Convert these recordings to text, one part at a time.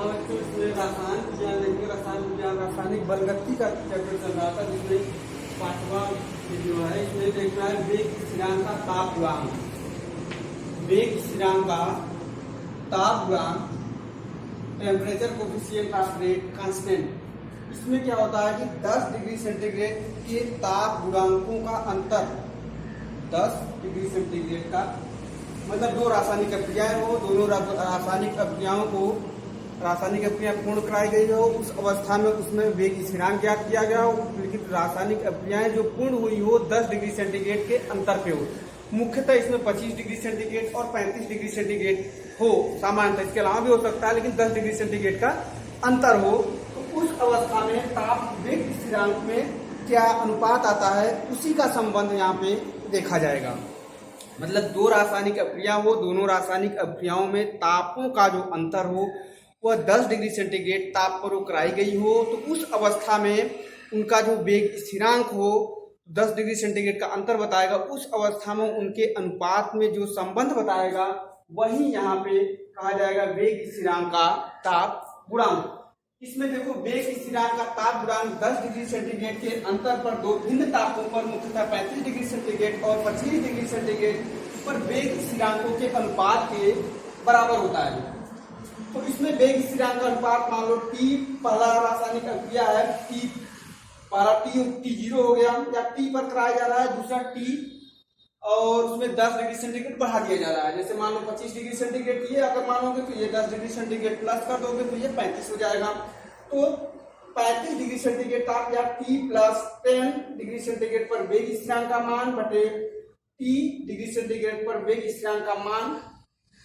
बच्चों इसमें रसायन विज्ञान लेंगे। रसायन विज्ञान रासायनिक बलगति का चैप्टर चल रहा था, जिसमें 5वां वीडियो है। इसमें देखना है वेग स्थिरांक का ताप गुणांक। वेग स्थिरांक का ताप गुणांक, temperature coefficient of rate constant. इसमें क्या होता है कि 10 डिग्री सेंटीग्रेड के ताप गुणांकों का अंतर, 10 डिग्री सेंटीग्रेड का मतलब दो रासायनिक अभिक्रियाएं हो, दोनों रासायनिक अभिक्रियाओं को रासायनिक अभिक्रिया पूर्ण कराई गई हो, उस अवस्था में उसमें वेग स्थिरांक ज्ञात किया गया हो। लेकिन रासायनिक अभिक्रियाएं जो पूर्ण हुई हो 10 डिग्री सेंटीग्रेड के अंतर पे हो। मुख्यतः इसमें 25 डिग्री सेंटीग्रेड और 35 डिग्री सेंटीग्रेड हो सामान्यतः, इसके अलावा भी हो सकता है, लेकिन 10 डिग्री सेंटीग्रेड का अंतर हो, तो उस अवस्था में ताप वेग स्थिरांक में क्या अनुपात आता है, उसी का संबंध यहाँ पे देखा जाएगा। मतलब दो रासायनिक अभिक्रिया हो, दोनों रासायनिक अभिक्रियाओं में तापों का जो अंतर हो वह 10 डिग्री सेंटीग्रेड ताप पर कराई गई हो, तो उस अवस्था में उनका जो वेग स्थिरांक हो 10 डिग्री सेंटीग्रेड का अंतर बताएगा। उस अवस्था में उनके अनुपात में जो संबंध बताएगा वही यहाँ पे कहा जाएगा वेग स्थिरांक का ताप गुणांक। इसमें देखो वेग स्थिरांक का ताप गुणांक 10 डिग्री सेंटीग्रेड के अंतर पर दो भिन्न तापों पर, मुख्यतः 35 डिग्री सेंटीग्रेड और 25 डिग्री सेंटीग्रेड पर वेग स्थिरांकों के अनुपात के बराबर होता है। तो इसमें वेग स्थिरांक का अनुपात मान लो T पहला रासायनिक अभिक्रिया है, T पहला T0 हो गया, या T पर कराया जा रहा है दूसरा T और उसमें 10 डिग्री सेंटीग्रेड बढ़ा दिया जा रहा है। जैसे मान लो 25 डिग्री सेंटीग्रेड ये अगर मानोगे तो ये 10 डिग्री सेंटीग्रेड प्लस कर दोगे तो ये 35 हो जाएगा। तो 35 डिग्री सेंटीग्रेड ताप या T प्लस 10 डिग्री सेंटीग्रेड पर वेग स्थिरांक का मान बटे T डिग्री सेंटीग्रेड पर वेग स्थिरांक का मान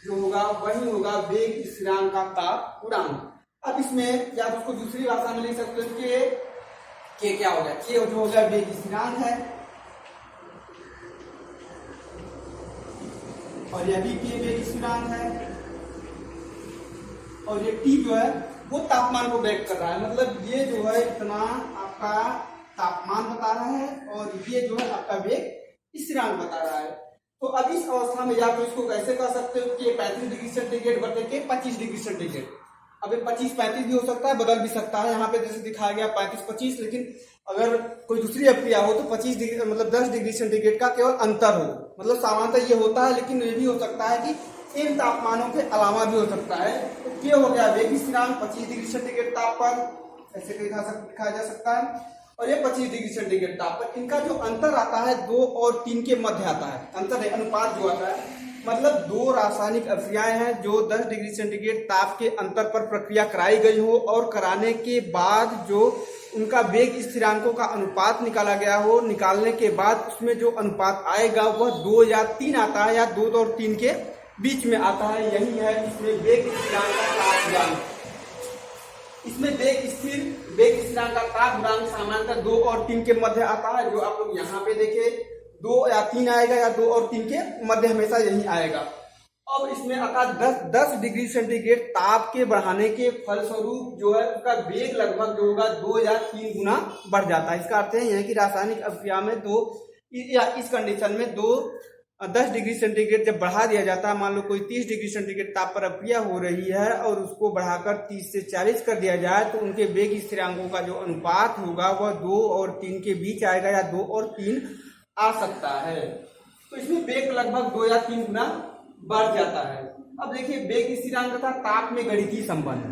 जो होगा वही होगा वेग स्थिरांक का ताप गुणांक। अब इसमें या उसको दूसरी भाषा में लिख सकते हो के क्या हो गया, के जो हो गया वेग स्थिरांक है और यह भी के वेग स्थिरांक है, और ये T जो है वो तापमान को व्यक्त कर रहा है। मतलब ये जो है इतना आपका तापमान बता रहा है और ये जो है आपका वेग स्थिरांक बता रहा है। तो अब इस अवस्था में या तो इसको कैसे कर सकते हो कि 35 डिग्री सेंटीग्रेड बटे के 25 डिग्री सेंटीग्रेड। अब 25-35 भी हो सकता है, बदल भी सकता है। यहाँ पे जैसे दिखाया गया 35-25, लेकिन अगर कोई दूसरी अभिक्रिया हो तो 25 डिग्री मतलब 10 डिग्री सेंटीग्रेड का केवल अंतर हो। मतलब सामान्यतः ये होता है, लेकिन ये भी हो सकता है कि इन तापमानों के अलावा भी हो सकता है। तो ये हो गया वेग स्थिरांक 25 डिग्री सेंटीग्रेड ताप पर ऐसे दिखाया जा सकता है, और ये 25 डिग्री सेंटीग्रेड ताप पर इनका जो अंतर आता है 2 और 3 के मध्य आता है। अंतर है अनुपात जो आता है, मतलब दो रासायनिक अभिक्रियाएं हैं जो 10 डिग्री सेंटीग्रेड ताप के अंतर पर प्रक्रिया कराई गई हो और कराने के बाद जो उनका वेग स्थिरांकों का अनुपात निकाला गया हो, निकालने के बाद उसमें जो अनुपात आएगा वह 2 या 3 आता है, या 2 और 3 के बीच में आता है। यही है इसमें वेग स्थिरांक का ताप गुणांक। इसमें वेग स्थिरांक का ताप गुणांक सामान्यतः 2 और 3 के मध्य आता है। जो आप लोग यहाँ पे देखे 2 या 3 आएगा, या 2 और 3 के मध्य हमेशा यही आएगा। अब इसमें आता 10 डिग्री सेंटीग्रेड ताप के बढ़ाने के फलस्वरूप जो है उसका वेग लगभग जो होगा 2 या 3 गुना बढ़ जाता है। इसका अर्थ यह है कि रासायनिक अभिक्रिया में इस कंडीशन में 10 डिग्री सेंटीग्रेड जब बढ़ा दिया जाता है, मान लो कोई 30 डिग्री सेंटीग्रेड ताप पर अभिक्रिया हो रही है और उसको बढ़ाकर 30 से 40 कर दिया जाए, तो उनके वेग स्थिरांकों का जो अनुपात होगा वह 2 और 3 के बीच आएगा, या 2 और 3 आ सकता है। तो इसमें वेग लगभग 2 या 3 गुना बढ़ जाता है। अब देखिए वेग स्थिरांक तथा ताप में गणितीय संबंध।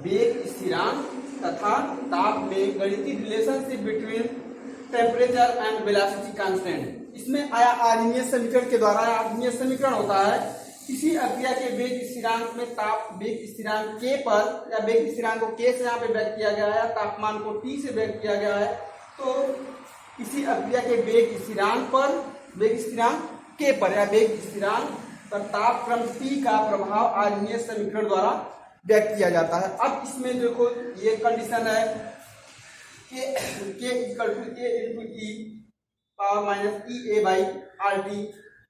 वेग स्थिरांक तथा ताप में गणितीय relationship between temperature and velocity constant. इसमें आया आर्हीनियस समीकरण के द्वारा। आर्हीनियस समीकरण होता है किसी अभिक्रिया के वेग स्थिरांक में ताप वेग स्थिरांक k पर, या वेग स्थिरांक को k से यहाँ पे व्यक्त किया गया है, तापमान को T से व्यक्त किया गया है। तो किसी अभिक्रिया के वेग स्थिरांक पर, वेग स्थिरांक k पर या वेग स्थिरांक पर तापक्रम T का प्रभाव आर्हीनियस समीकरण द्वारा व्यक्त किया जाता है। अब इसमें देखो ये कंडीशन है k equal to a into e power minus EA by RT,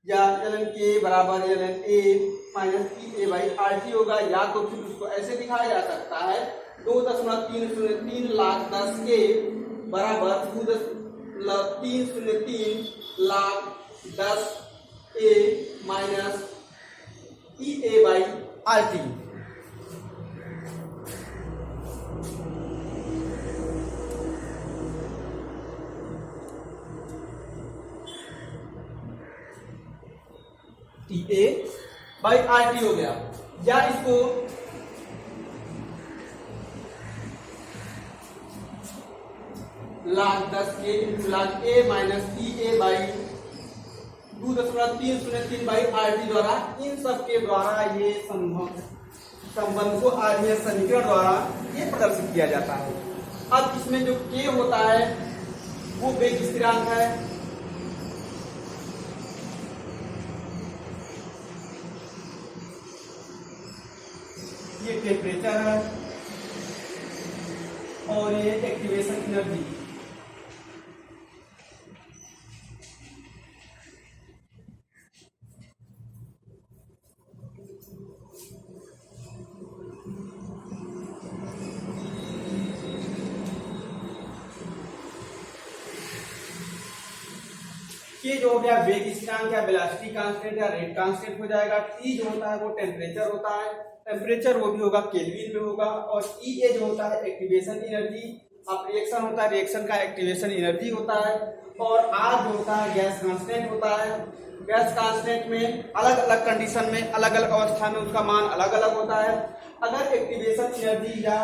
या ln k बराबर ln a माइनस EA बाई RT होगा। या तो फिर उसको ऐसे दिखाया जा सकता है 2.303 लाख 10 के बराबर 2.303 लाख 10 a माइनस EA by RT। TA by RT हो गया, या इसको log 10 के into log A minus TA by 2.303 by RT द्वारा, इन सब के द्वारा ये संबंध को आर्मीय समीकरण द्वारा ये प्रदर्शित किया जाता है। अब इसमें जो K होता है वो वेग स्थिरांक है, ये टेम्परेचर है और ये एक्टिवेशन एनर्जी। ये जो हो गया वेग स्थिरांक या वेलोसिटी कांस्टेंट या रेट कांस्टेंट हो जाएगा। T जो होता है वो टेम्परेचर होता है, टेम्परेचर वो भी होगा केल्विन में होगा। और EA जो होता है एक्टिवेशन एनर्जी, अब रिएक्शन होता है, रिएक्शन का एक्टिवेशन एनर्जी होता है। और R जो होता है गैस कांस्टेंट होता है। गैस कांस्टेंट में अलग अलग कंडीशन में अलग अलग अवस्था में उसका मान अलग अलग होता है। अगर एक्टिवेशन एनर्जी या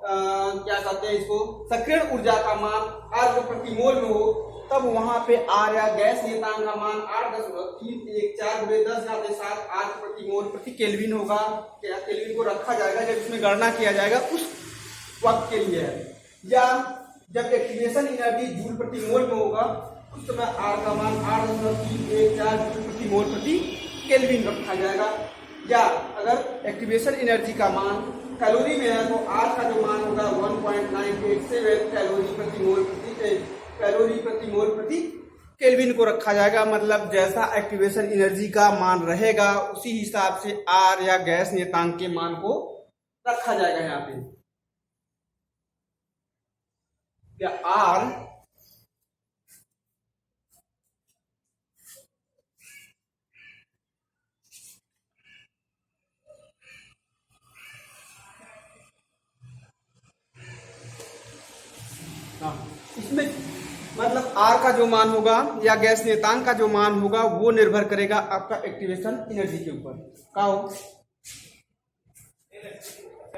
क्या कहते हैं इसको सक्रियण ऊर्जा का मान R प्रति मोल में हो, तब वहां पे R या गैस नियतांक का मान 8.314 R प्रति मोल प्रति केल्विन होगा। क्या केल्विन को रखा जाएगा जब इसमें गणना किया जाएगा उस वक्त के लिए, या जब एक्टिवेशन एनर्जी जूल प्रति मोल में होगा उस समय R का मान 8.314 जूल प्रति मोल प्रति केल्विन रखा जाएगा। या अगर एक्टिवेशन एनर्जी का मान कैलोरी में है तो R का जो मान होगा 1.987 कैलोरी प्रति मोल प्रति केल्विन को रखा जाएगा। मतलब जैसा एक्टिवेशन एनर्जी का मान रहेगा उसी हिसाब से R या गैस नियतांक के मान को रखा जाएगा। यहाँ पे या R इसमें मतलब R का जो मान होगा या गैस नियतांक का जो मान होगा वो निर्भर करेगा आपका एक्टिवेशन एनर्जी के ऊपर। क्या हो